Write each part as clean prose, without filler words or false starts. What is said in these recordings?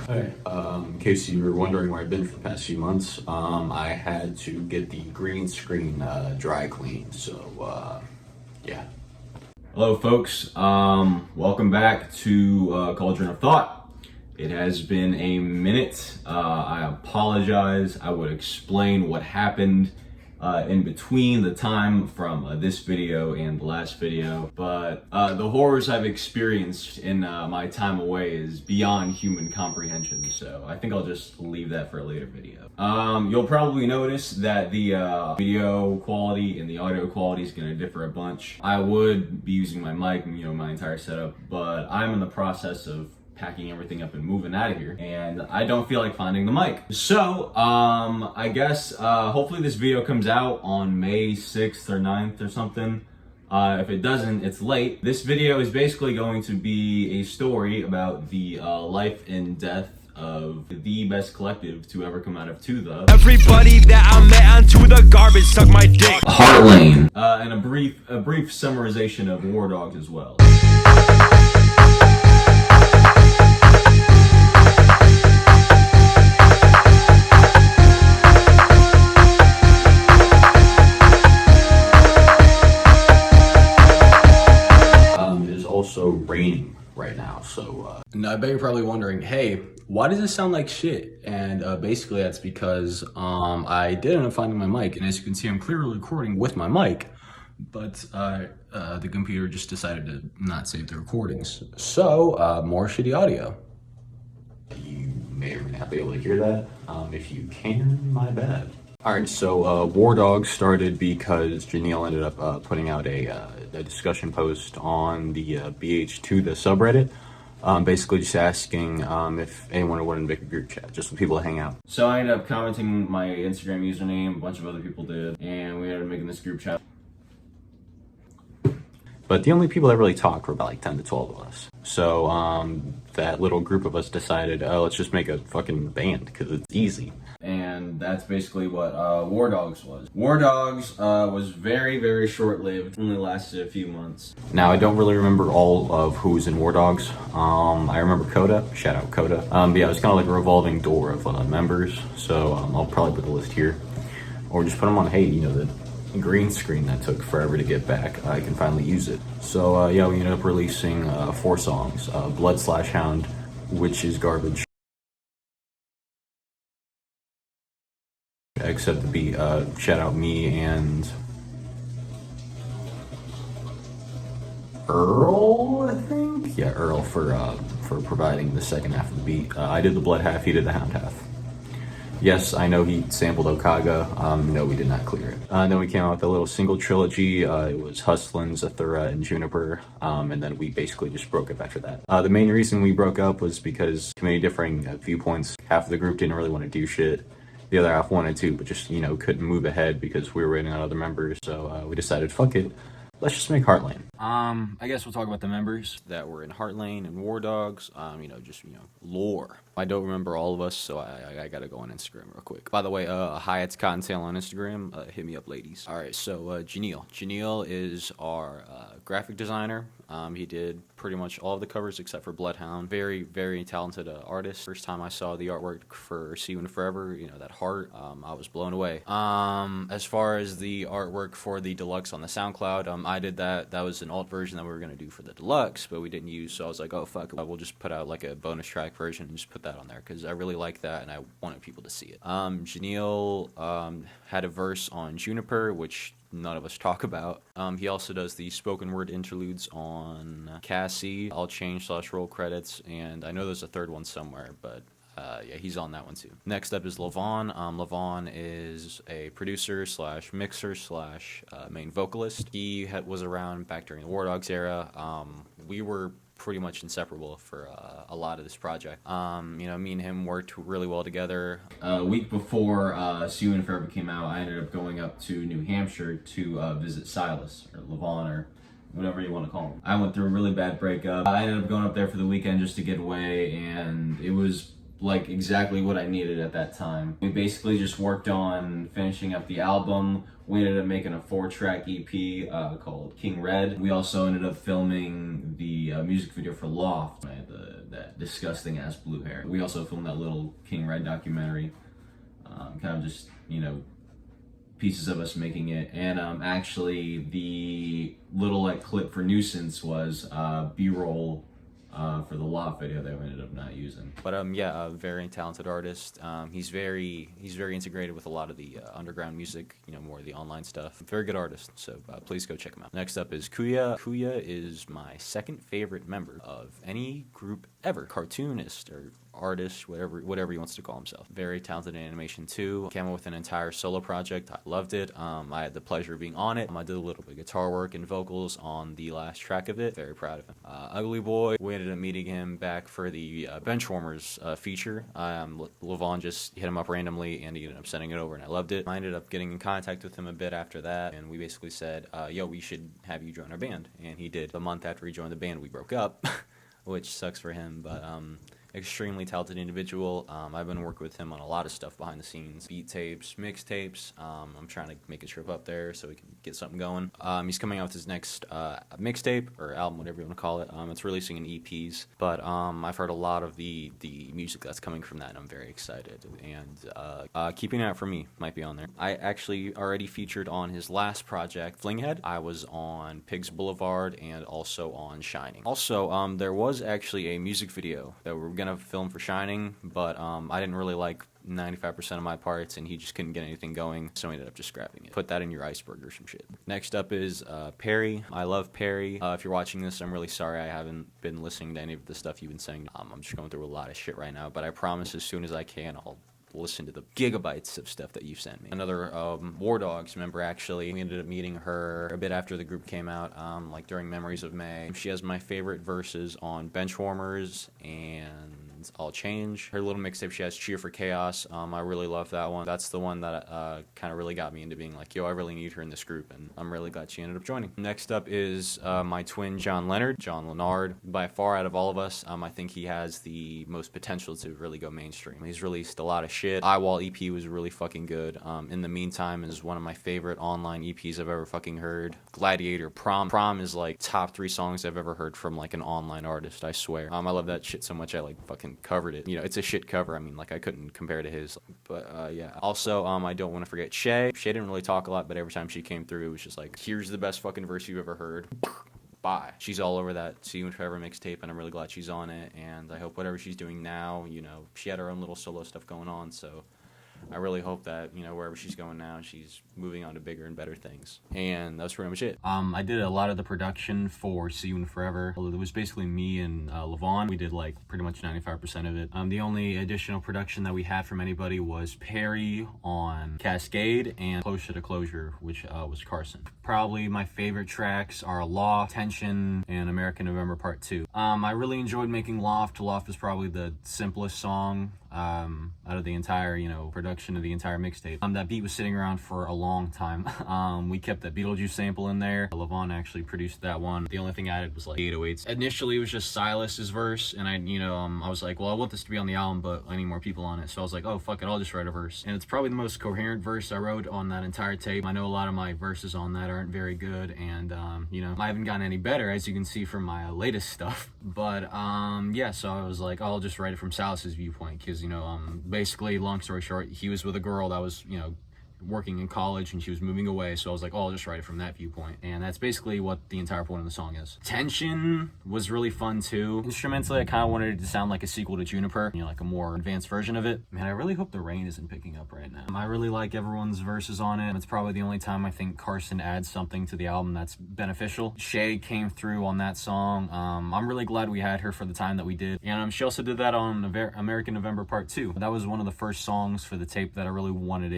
Hi. In case you were wondering where I've been for the past few months, I had to get the green screen dry cleaned. So, yeah. Hello, folks. Welcome back to Cauldron of Thought. It has been a minute. I apologize. I would explain what happened in between the time from this video and the last video, but the horrors I've experienced in my time away is beyond human comprehension, so I think I'll just leave that for a later video. You'll probably notice that the video quality and the audio quality is going to differ a bunch. I would be using my mic, my entire setup, but I'm in the process of packing everything up and moving out of here, and I don't feel like finding the mic. So, I guess, hopefully this video comes out on May 6th or 9th or something. If it doesn't, it's late. This video is basically going to be a story about the life and death of the best collective to ever come out of KUYA. Everybody that I met onto the garbage suck my dick. HEARTLANE. And a brief summarization of War Dogs as well. Also raining right now, so now I bet you're probably wondering, hey, why does it sound like shit? And basically that's because I did end up finding my mic, and as you can see, I'm clearly recording with my mic, but the computer just decided to not save the recordings, so more shitty audio. You may or may not be able to hear that. If you can, my bad. Alright, so War Dogs started because Janill ended up putting out a discussion post on the BH2, the subreddit, basically just asking if anyone would want to make a group chat, just for people to hang out. So I ended up commenting my Instagram username, a bunch of other people did, and we ended up making this group chat. But the only people that really talked were about like 10 to 12 of us. So that little group of us decided, oh, let's just make a fucking band, because it's easy. And that's basically what War Dogs was. War Dogs was very, very short-lived. Only lasted a few months. Now, I don't really remember all of who's in War Dogs. I remember KUYA. Shout out KUYA. But yeah, it was kind of like a revolving door of members. So I'll probably put the list here. Or just put them on, hey, the green screen that took forever to get back, I can finally use it. So yeah, we ended up releasing 4 songs. Blood/Hound, which is garbage. Except the beat. Shout out me and Earl, I think? Yeah, Earl for providing the second half of the beat. I did the blood half, he did the hound half. Yes, I know he sampled Okaga. No, we did not clear it. Then we came out with a little single trilogy. It was Hustlin, Zathura, and Juniper. And then we basically just broke up after that. The main reason we broke up was because too many differing viewpoints. Half of the group didn't really want to do shit. The other half wanted to, but just, couldn't move ahead because we were waiting on other members. So we decided, fuck it. Let's just make HEARTLANE. I guess we'll talk about the members that were in HEARTLANE and War Dogs. Lore. I don't remember all of us, so I gotta go on Instagram real quick. By the way, hi, it's Cottontail on Instagram. Hit me up, ladies. All right, so Janill. Janill is our graphic designer. He did pretty much all of the covers except for Bloodhound. Very, very talented artist. First time I saw the artwork for See You in Forever, that heart, I was blown away. As far as the artwork for the deluxe on the SoundCloud, I did that. That was an alt version that we were gonna do for the deluxe, but we didn't use, so I was like, oh fuck, we'll just put out like a bonus track version and just put that on there because I really like that and I wanted people to see it. Janill had a verse on Juniper, which none of us talk about. He also does the spoken word interludes on Cassie, I'll Change / roll credits, and I know there's a third one somewhere, but yeah, he's on that one too. Next up is levonn. Levonn is a producer / mixer / main vocalist. He was around back during the War Dogs era. We were pretty much inseparable for a lot of this project. Me and him worked really well together. A week before See You in Forever came out, I ended up going up to New Hampshire to visit Silas, or Levonn, or whatever you want to call him. I went through a really bad breakup. I ended up going up there for the weekend just to get away, and it was like exactly what I needed at that time. We basically just worked on finishing up the album. We ended up making a 4-track EP called King Red. We also ended up filming the music video for Loft. The that disgusting ass blue hair. We also filmed that little King Red documentary, kind of just, you know, pieces of us making it. And actually the little like clip for Nuisance was B-roll for the Law video that we ended up not using. But yeah, a very talented artist. He's very integrated with a lot of the underground music, you know, more of the online stuff. Very good artist, so please go check him out. Next up is KUYA. KUYA is my second favorite member of any group ever. Cartoonist or artist, whatever he wants to call himself. Very talented in animation too. Came up with an entire solo project. I loved it. I had the pleasure of being on it. I did a little bit of guitar work and vocals on the last track of it. Very proud of him. Ugly Boy, we ended up meeting him back for the Benchwarmers feature. Levonn just hit him up randomly and he ended up sending it over and I loved it. I ended up getting in contact with him a bit after that and we basically said, yo, we should have you join our band. And he did. A month after he joined the band, we broke up, which sucks for him, but extremely talented individual. I've been working with him on a lot of stuff behind the scenes, beat tapes, mixtapes. I'm trying to make a trip up there so we can get something going. He's coming out with his next mixtape or album, whatever you want to call it. It's releasing in EPs, but I've heard a lot of the music that's coming from that and I'm very excited, and keeping it out for me might be on there. I actually already featured on his last project, Flinghead. I was on Pigs Boulevard and also on Shining. Also, there was actually a music video that we were gonna film for Shining, but I didn't really like 95% of my parts and he just couldn't get anything going, so I ended up just scrapping it. Put that in your iceberg or some shit. Next up is Peri. I love Peri. If you're watching this, I'm really sorry I haven't been listening to any of the stuff you've been saying. I'm just going through a lot of shit right now, but I promise as soon as I can, I'll listen to the gigabytes of stuff that you've sent me. Another War Dogs member, actually. We ended up meeting her a bit after the group came out, like during Memories of May. She has my favorite verses on Benchwarmers and All Change. Her little mixtape she has, Cheer for Chaos. I really love that one. That's the one that kind of really got me into being like, yo, I really need her in this group, and I'm really glad she ended up joining. Next up is my twin, John Lenard. By far out of all of us, I think he has the most potential to really go mainstream. He's released a lot of shit. Eyewall EP was really fucking good. In the Meantime is one of my favorite online EPs I've ever fucking heard. Gladiator, Prom is like top 3 songs I've ever heard from like an online artist, I swear. I love that shit so much I like fucking covered it. You know, it's a shit cover. I mean, like I couldn't compare to his, but yeah. Also, I don't want to forget Shae. Shae didn't really talk a lot, but every time she came through, it was just like, here's the best fucking verse you've ever heard. Bye. She's all over that See You Forever mixtape, and I'm really glad she's on it, and I hope whatever she's doing now, you know, she had her own little solo stuff going on, so I really hope that, you know, wherever she's going now, she's moving on to bigger and better things. And that's pretty much it. I did a lot of the production for See You Forever. It was basically me and Levonn. We did like pretty much 95% of it. The only additional production that we had from anybody was Peri on Cascade and Closer to Closure, which was Carson. Probably my favorite tracks are Law, Tension, and American November Part 2. I really enjoyed making Loft. Loft is probably the simplest song out of the entire, you know, production of the entire mixtape. That beat was sitting around for a long time. We kept that Beetlejuice sample in there. Levonn actually produced that one. The only thing I added was like 808s. Initially, it was just Silas's verse, and I was like, well, I want this to be on the album, but I need more people on it. So I was like, oh, fuck it, I'll just write a verse. And it's probably the most coherent verse I wrote on that entire tape. I know a lot of my verses on that aren't very good, and, you know, I haven't gotten any better, as you can see from my latest stuff. But, yeah, so I was like, I'll just write it from Silas's viewpoint, because, you know, basically, long story short, he was with a girl that was, you know, working in college and she was moving away, so I was like, oh, I'll just write it from that viewpoint, and that's basically what the entire point of the song is. Tension was really fun too. Instrumentally, I kind of wanted it to sound like a sequel to Juniper, you know, like a more advanced version of it. Man, I really hope the rain isn't picking up right now. I really like everyone's verses on it. It's probably the only time I think Carson adds something to the album that's beneficial. Shae came through on that song. I'm really glad we had her for the time that we did, and she also did that on American November Part 2. That was one of the first songs for the tape that I really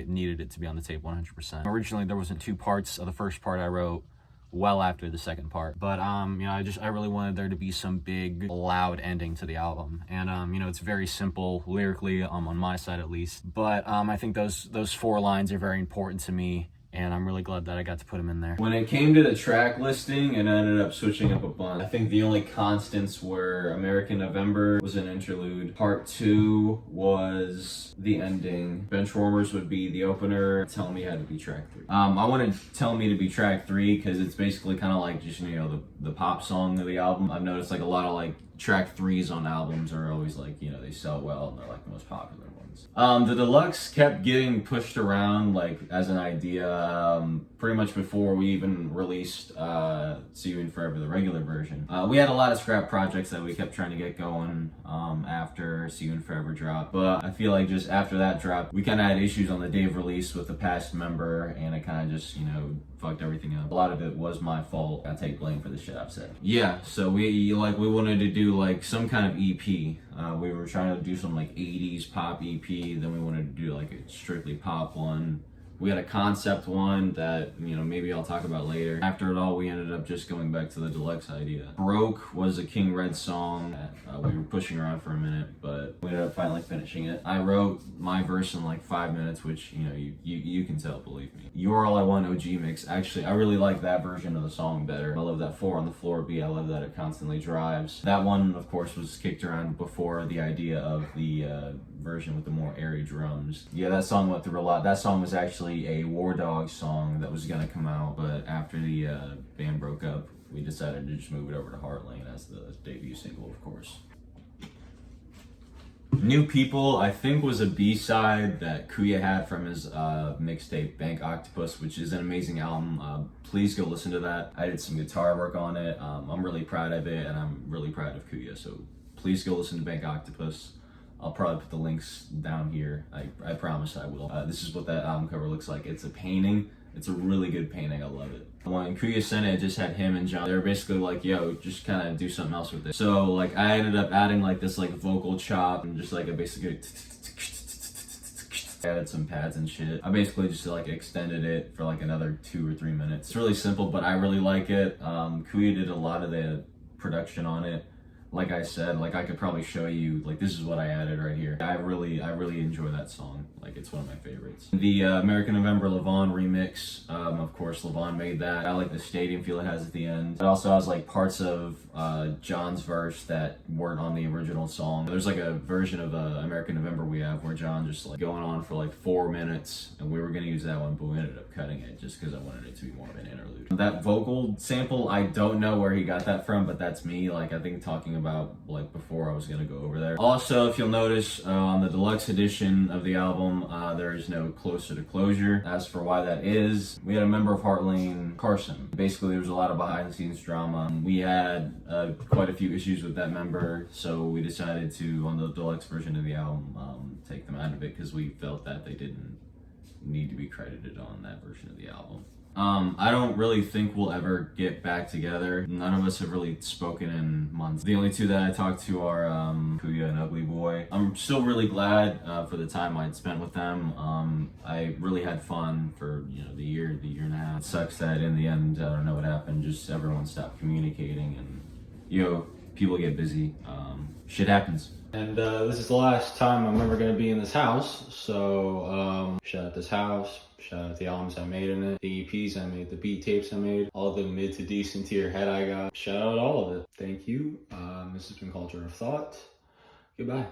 needed it to be on the tape 100%. Originally, there wasn't 2 parts. Of the first part I wrote well after the second part, but you know, I really wanted there to be some big loud ending to the album, and you know, it's very simple lyrically, on my side at least, but I think those 4 lines are very important to me, and I'm really glad that I got to put him in there. When it came to the track listing, it ended up switching up a bunch. I think the only constants were American November was an interlude. Part 2 was the ending. Benchwarmers would be the opener. Tell Me had to be track 3. I wanted Tell Me to be track 3 because it's basically kind of like just, you know, the pop song of the album. I've noticed like a lot of like track 3s on albums are always like, you know, they sell well and they're like the most popular ones. The deluxe kept getting pushed around like as an idea pretty much before we even released See You in Forever, the regular version. We had a lot of scrap projects that we kept trying to get going after See You in Forever dropped, but I feel like just after that drop, we kind of had issues on the day of release with the past member, and it kind of just, you know, fucked everything up. A lot of it was my fault. I take blame for the shit I've said. Yeah, so we wanted to do like some kind of EP. We were trying to do some like 80s pop EP, then we wanted to do like a strictly pop one. We had a concept one that, you know, maybe I'll talk about later. After it all, we ended up just going back to the deluxe idea. Broke was a King Red song that we were pushing around for a minute, but we ended up finally finishing it. I wrote my verse in like 5 minutes, which, you know, you can tell, believe me. You're All I Want OG mix. Actually, I really like that version of the song better. I love that 4 on the floor beat. I love that it constantly drives. That one, of course, was kicked around before the idea of the version with the more airy drums. Yeah, that song went through a lot. That song was actually a War Dogs song that was gonna come out, but after the band broke up, we decided to just move it over to HEARTLANE as the debut single, of course. New People, I think, was a B-side that KUYA had from his mixtape Bank Octopus, which is an amazing album. Please go listen to that. I did some guitar work on it. I'm really proud of it, and I'm really proud of KUYA, so please go listen to Bank Octopus. I'll probably put the links down here. I promise I will. This is what that album cover looks like. It's a painting. It's a really good painting. I love it. When KUYA sent it, it just had him and John. They were basically like, yo, just kind of do something else with it. So like I ended up adding like this like vocal chop and just like a basically added some pads and shit. I basically just like extended it for like another 2 or 3 minutes. It's really simple, but I really like it. KUYA did a lot of the production on it. Like I said, like I could probably show you, like this is what I added right here. I really enjoy that song. Like it's one of my favorites. The American November Levonn remix, of course Levonn made that. I like the stadium feel it has at the end. It also has like parts of John's verse that weren't on the original song. There's like a version of American November we have where John just like going on for like 4 minutes, and we were gonna use that one, but we ended up cutting it just because I wanted it to be more of an interlude. That vocal sample, I don't know where he got that from, but that's me. Like I think talking about like before I was gonna go over there. Also, if you'll notice on the deluxe edition of the album, there is no Closer to Closure. As for why that is, we had a member of HEARTLANE, Carson. Basically, there was a lot of behind the scenes drama. We had quite a few issues with that member, so we decided to, on the deluxe version of the album, take them out of it because we felt that they didn't need to be credited on that version of the album. I don't really think we'll ever get back together. None of us have really spoken in months. The only two that I talked to are KUYA and Ugly Boy. I'm still really glad for the time I'd spent with them. I really had fun for the year and a half. It sucks that in the end, I don't know what happened. Just everyone stopped communicating, and people get busy. Shit happens. And this is the last time I'm ever gonna be in this house. So shout out this house. Shout out the albums I made in it, the EPs I made, the beat tapes I made, all the mid to decent tier head I got. Shout out all of it. Thank you. This has been Culture of Thought. Goodbye.